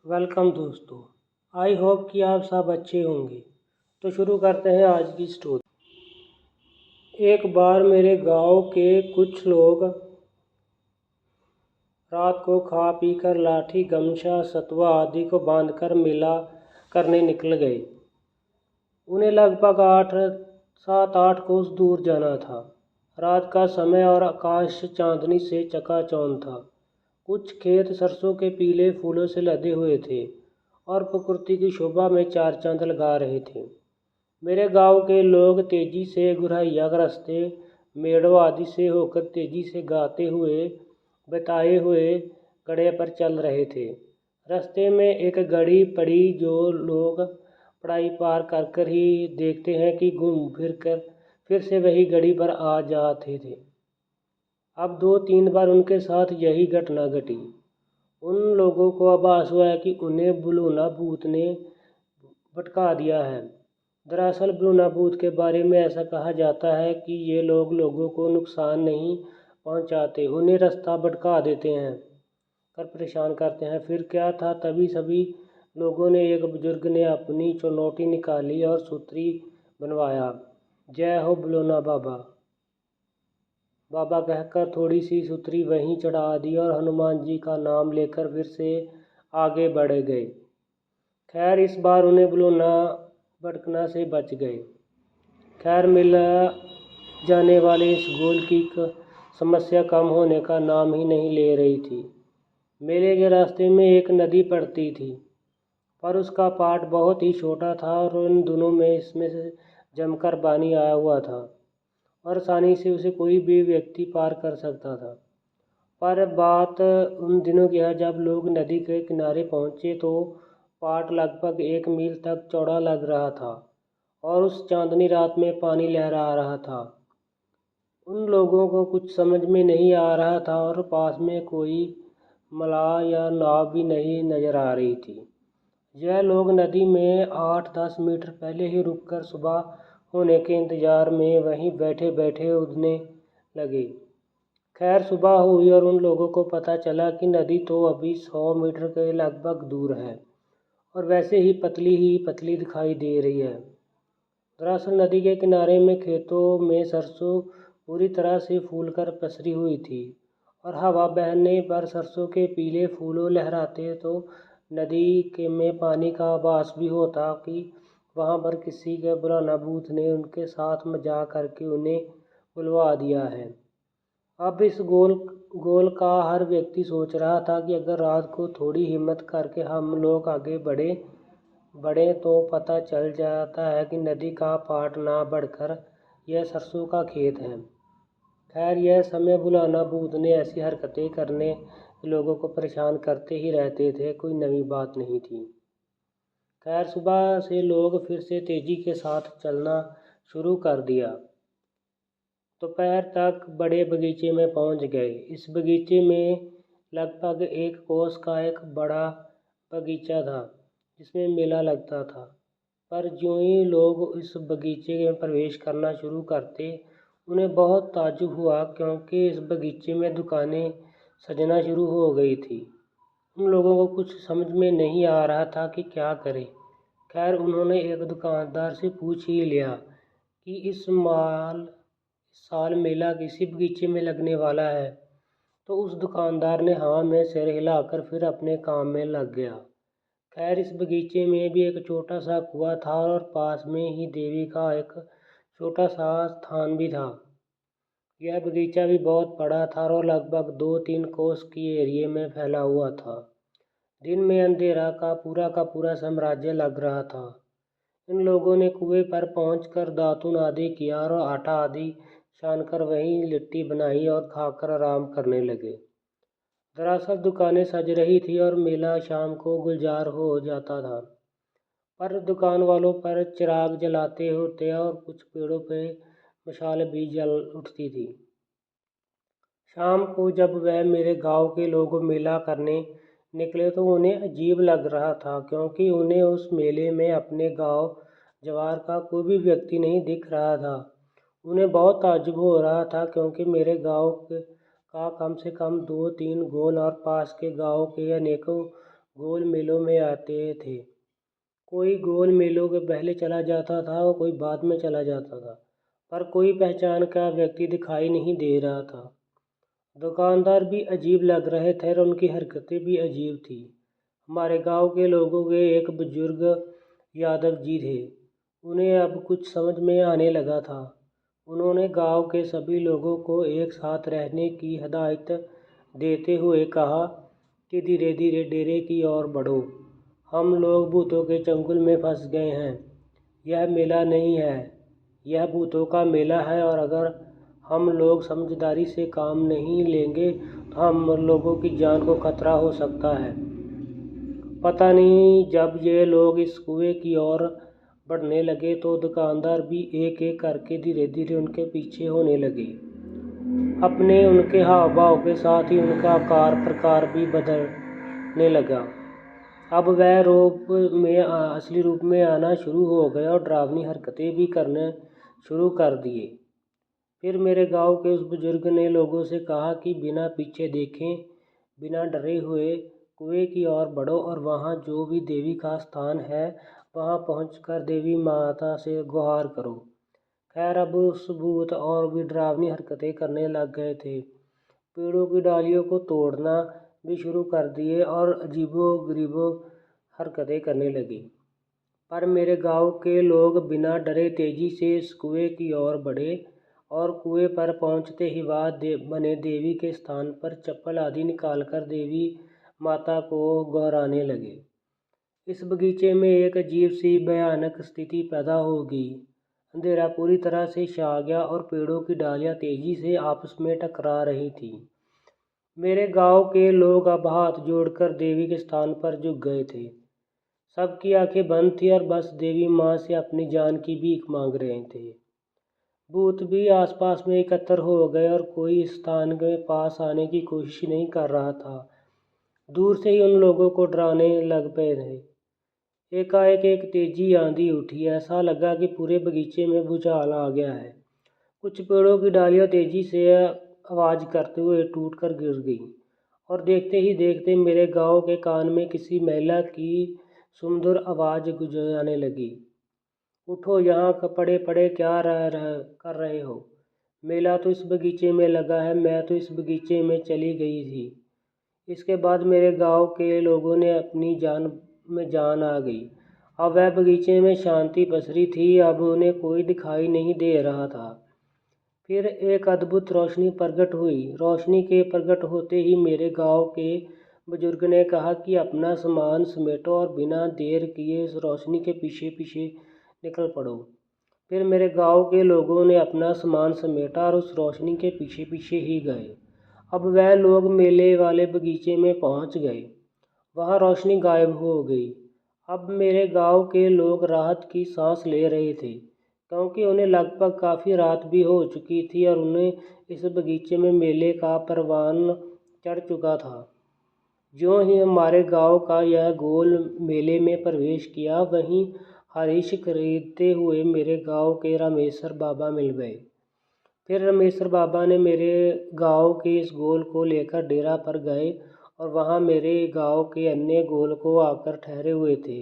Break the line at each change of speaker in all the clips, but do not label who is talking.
Welcome दोस्तों। I hope कि आप सब अच्छे होंगे। तो शुरू करते हैं आज की स्टोरी। एक बार मेरे गांव के कुछ लोग रात को खा पी कर लाठी गमछा सतुआ आदि को बांधकर मेला करने निकल गए। उन्हें लगभग 7-8 कोस दूर जाना था। रात का समय और आकाश चांदनी से चकाचौंध था। कुछ खेत सरसों के पीले फूलों से लदे हुए थे और प्रकृति की शोभा में चार चांद लगा रहे थे। मेरे गांव के लोग तेजी से गुरहैया रास्ते मेड़ों आदि से होकर तेजी से गाते हुए बताए हुए गड़े पर चल रहे थे। रास्ते में एक गड़ी पड़ी जो लोग पढ़ाई पार कर कर ही देखते हैं कि घूम फिर कर फिर से वही गड़ी पर आ जाते थे। अब 2-3 बार उनके साथ यही घटना घटी। उन लोगों को आभास हुआ है कि उन्हें बुलूना भूत ने भटका दिया है। दरअसल बुलूना भूत के बारे में ऐसा कहा जाता है कि ये लोग लोगों को नुकसान नहीं पहुंचाते, उन्हें रास्ता भटका देते हैं, कर परेशान करते हैं। फिर क्या था, तभी सभी लोगों ने एक बुजुर्ग ने अपनी चुनौती निकाली और सूत्री बनवाया। जय हो बुलूना बाबा बाबा कहकर थोड़ी सी सूत्री वहीं चढ़ा दी और हनुमान जी का नाम लेकर फिर से आगे बढ़ गए। खैर इस बार उन्हें बुलूना भटकना से बच गए। खैर मिला जाने वाले इस गोल की समस्या कम होने का नाम ही नहीं ले रही थी। मेले के रास्ते में एक नदी पड़ती थी, पर उसका पाट बहुत ही छोटा था और उन दिनों में इसमें से जमकर पानी आया हुआ था और आसानी से उसे कोई भी व्यक्ति पार कर सकता था। पर बात उन दिनों की है जब लोग नदी के किनारे पहुंचे तो पाट लगभग 1 मील तक चौड़ा लग रहा था और उस चांदनी रात में पानी लहरा रहा था। उन लोगों को कुछ समझ में नहीं आ रहा था और पास में कोई मलाह या नाव भी नहीं नजर आ रही थी। यह लोग नदी में 8-10 मीटर पहले ही रुककर सुबह होने के इंतजार में वहीं बैठे बैठे उड़ने लगे। खैर सुबह हुई और उन लोगों को पता चला कि नदी तो अभी 100 मीटर के लगभग दूर है और वैसे ही पतली दिखाई दे रही है। दरअसल नदी के किनारे में खेतों में सरसों पूरी तरह से फूलकर पसरी हुई थी और हवा बहने पर सरसों के पीले फूलों लहराते तो नदी के में पानी का आभास भी होता कि वहाँ पर किसी के बुलाना भूत ने उनके साथ मजाक करके उन्हें बुलवा दिया है। अब इस गोल का हर व्यक्ति सोच रहा था कि अगर रात को थोड़ी हिम्मत करके हम लोग आगे बढ़े तो पता चल जाता है कि नदी का पाट ना बढ़कर यह सरसों का खेत है। खैर यह समय बुलाना भूत ने ऐसी हरकतें करने लोगों को परेशान करते ही रहते थे, कोई नई बात नहीं थी। खैर सुबह से लोग फिर से तेजी के साथ चलना शुरू कर दिया। दोपहर तक बड़े बगीचे में पहुंच गए। इस बगीचे में लगभग 1 कोस का एक बड़ा बगीचा था जिसमें मेला लगता था। पर ज्यों ही लोग इस बगीचे में प्रवेश करना शुरू करते उन्हें बहुत ताज्जुब हुआ, क्योंकि इस बगीचे में दुकानें सजना शुरू हो गई थी। उन लोगों को कुछ समझ में नहीं आ रहा था कि क्या करें। खैर उन्होंने एक दुकानदार से पूछ ही लिया कि इस साल मेला किसी बगीचे में लगने वाला है। तो उस दुकानदार ने हाँ में सिर हिलाकर फिर अपने काम में लग गया। खैर इस बगीचे में भी एक छोटा सा कुआं था और पास में ही देवी का एक छोटा सा स्थान भी था। यह बगीचा भी बहुत बड़ा था और लगभग 2-3 कोस की एरिया में फैला हुआ था। दिन में अंधेरा का पूरा साम्राज्य लग रहा था। इन लोगों ने कुएं पर पहुंचकर दातुन आदि किया और आटा आदि छानकर वहीं लिट्टी बनाई और खाकर आराम करने लगे। दरअसल दुकानें सज रही थी और मेला शाम को गुलजार हो जाता था, पर दुकान वालों पर चिराग जलाते होते और कुछ पेड़ों पे मशाल भी जल उठती थी। शाम को जब वह मेरे गांव के लोग मेला करने निकले तो उन्हें अजीब लग रहा था, क्योंकि उन्हें उस मेले में अपने गांव जवार का कोई भी व्यक्ति नहीं दिख रहा था। उन्हें बहुत ताज्जुब हो रहा था, क्योंकि मेरे गांव का कम से कम 2-3 गोल और पास के गांव के अनेकों गोल मेलों में आते थे। कोई गोल मेलों के पहले चला जाता था और कोई बाद में चला जाता था, पर कोई पहचान का व्यक्ति दिखाई नहीं दे रहा था। दुकानदार भी अजीब लग रहे थे और उनकी हरकतें भी अजीब थी। हमारे गांव के लोगों के एक बुजुर्ग यादव जी थे। उन्हें अब कुछ समझ में आने लगा था। उन्होंने गांव के सभी लोगों को एक साथ रहने की हिदायत देते हुए कहा कि धीरे धीरे डेरे की ओर बढ़ो। हम लोग भूतों के चंगुल में फंस गए हैं। यह मेला नहीं है, यह भूतों का मेला है, और अगर हम लोग समझदारी से काम नहीं लेंगे तो हम लोगों की जान को खतरा हो सकता है। पता नहीं, जब ये लोग इस कुएं की ओर बढ़ने लगे तो दुकानदार भी एक एक करके धीरे धीरे उनके पीछे होने लगे। अपने उनके हाव भाव के साथ ही उनका आकार प्रकार भी बदलने लगा। अब वह असली रूप में आना शुरू हो गया और डरावनी हरकतें भी करने शुरू कर दिए। फिर मेरे गांव के उस बुजुर्ग ने लोगों से कहा कि बिना पीछे देखे, बिना डरे हुए कुएं की ओर बढ़ो और वहाँ जो भी देवी का स्थान है वहाँ पहुंचकर देवी माता से गुहार करो। खैर, अब उस भूत और भी डरावनी हरकतें करने लग गए थे। पेड़ों की डालियों को तोड़ना भी शुरू कर दिए और अजीबो गरीबो हरकतें करने लगी। पर मेरे गांव के लोग बिना डरे तेजी से इस कुएं की ओर बढ़े और कुएं पर पहुंचते ही वह बने देवी के स्थान पर चप्पल आदि निकालकर देवी माता को गोहराने लगे। इस बगीचे में एक अजीब सी भयानक स्थिति पैदा हो गई। अंधेरा पूरी तरह से छा गया और पेड़ों की डालियां तेजी से आपस में टकरा रही थी। मेरे गांव के लोग अब हाथ जोड़कर देवी के स्थान पर झुक गए थे। सबकी आंखें बंद थी और बस देवी माँ से अपनी जान की भीख मांग रहे थे। भूत भी आसपास में एकत्र हो गए और कोई इस स्थान के पास आने की कोशिश नहीं कर रहा था। दूर से ही उन लोगों को डराने लग पे थे। एकाएक एक तेजी आंधी उठी। ऐसा लगा कि पूरे बगीचे में भूचाल आ गया है। कुछ पेड़ों की डालियां तेजी से आवाज करते हुए टूट कर गिर गई और देखते ही देखते मेरे गांव के कान में किसी महिला की सुमधुर आवाज गुंजने लगी। उठो, यहाँ पड़े पड़े क्या कर रहे हो? मेला तो इस बगीचे में लगा है, मैं तो इस बगीचे में चली गई थी। इसके बाद मेरे गांव के लोगों ने अपनी जान में जान आ गई। अब वह बगीचे में शांति पसरी थी। अब उन्हें कोई दिखाई नहीं दे रहा था। फिर एक अद्भुत रोशनी प्रकट हुई। रोशनी के प्रकट होते ही मेरे गांव के बुजुर्ग ने कहा कि अपना सामान समेटो और बिना देर किए इस रोशनी के पीछे पीछे निकल पड़ो। फिर मेरे गांव के लोगों ने अपना सामान समेटा और उस रोशनी के पीछे पीछे ही गए। अब वह लोग मेले वाले बगीचे में पहुंच गए। वहां रोशनी गायब हो गई। अब मेरे गांव के लोग राहत की सांस ले रहे थे, क्योंकि उन्हें लगभग काफ़ी रात भी हो चुकी थी और उन्हें इस बगीचे में मेले का परवान चढ़ चुका था। ज्यों ही हमारे गांव का यह गोल मेले में प्रवेश किया, वहीं हरीश खरीदते हुए मेरे गांव के रामेश्वर बाबा मिल गए। फिर रामेश्वर बाबा ने मेरे गांव के इस गोल को लेकर डेरा पर गए और वहां मेरे गांव के अन्य गोल को आकर ठहरे हुए थे।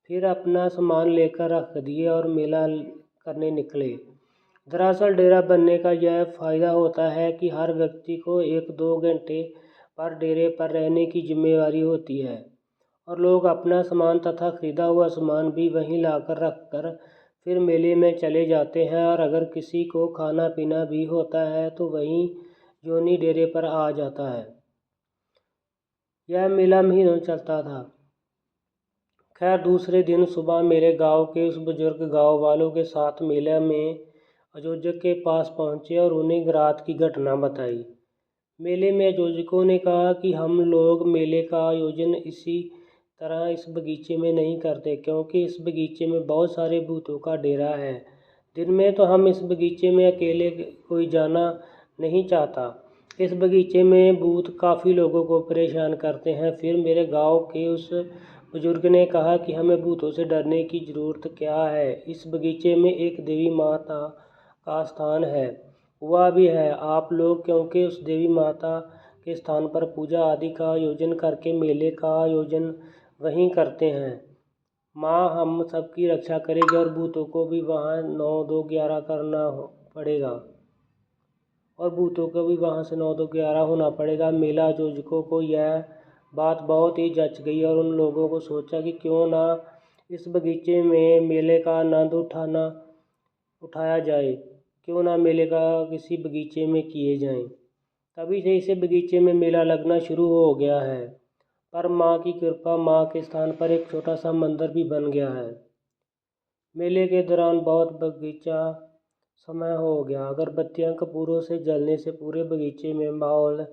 फिर अपना सामान लेकर रख दिए और मेला करने निकले। दरअसल डेरा बनने का यह फ़ायदा होता है कि हर व्यक्ति को 1-2 घंटे पर डेरे पर रहने की जिम्मेवारी होती है और लोग अपना सामान तथा खरीदा हुआ सामान भी वहीं लाकर रख कर फिर मेले में चले जाते हैं, और अगर किसी को खाना पीना भी होता है तो वहीं जोनी डेरे पर आ जाता है। यह मेला महीनों चलता था। खैर, दूसरे दिन सुबह मेरे गांव के उस बुजुर्ग गांव वालों के साथ मेले में आयोजक के पास पहुंचे और उन्हें रात की घटना बताई। मेले में आयोजकों ने कहा कि हम लोग मेले का आयोजन इसी तरह इस बगीचे में नहीं करते, क्योंकि इस बगीचे में बहुत सारे भूतों का डेरा है। दिन में तो हम इस बगीचे में अकेले कोई जाना नहीं चाहता। इस बगीचे में भूत काफ़ी लोगों को परेशान करते हैं। फिर मेरे गांव के उस बुजुर्ग ने कहा कि हमें भूतों से डरने की ज़रूरत क्या है। इस बगीचे में एक देवी माता का स्थान है, हुआ भी है। आप लोग क्योंकि उस देवी माता के स्थान पर पूजा आदि का आयोजन करके मेले का आयोजन वहीं करते हैं। माँ हम सबकी रक्षा करेगी और भूतों को भी वहाँ 9 2 11 करना पड़ेगा और भूतों को भी वहाँ से 9 2 11 होना पड़ेगा। मेला आयोजकों को यह बात बहुत ही जच गई और उन लोगों को सोचा कि क्यों ना इस बगीचे में मेले का आनंद उठाया जाए, क्यों ना मेले का किसी बगीचे में किए जाएं। तभी से इसे बगीचे में मेला लगना शुरू हो गया है। पर माँ की कृपा, माँ के स्थान पर एक छोटा सा मंदिर भी बन गया है। मेले के दौरान बहुत बगीचा समय हो गया, अगरबत्तियां कपूरों से जलने से पूरे बगीचे में माहौल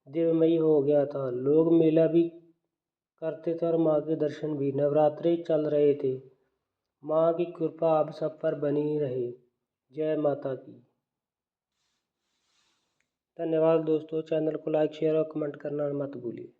दिव्यमयी हो गया था। लोग मेला भी करते थे और माँ के दर्शन भी। नवरात्रे चल रहे थे। माँ की कृपा आप सब पर बनी रहे। जय माता की। धन्यवाद दोस्तों। चैनल को लाइक शेयर और कमेंट करना मत भूलिए।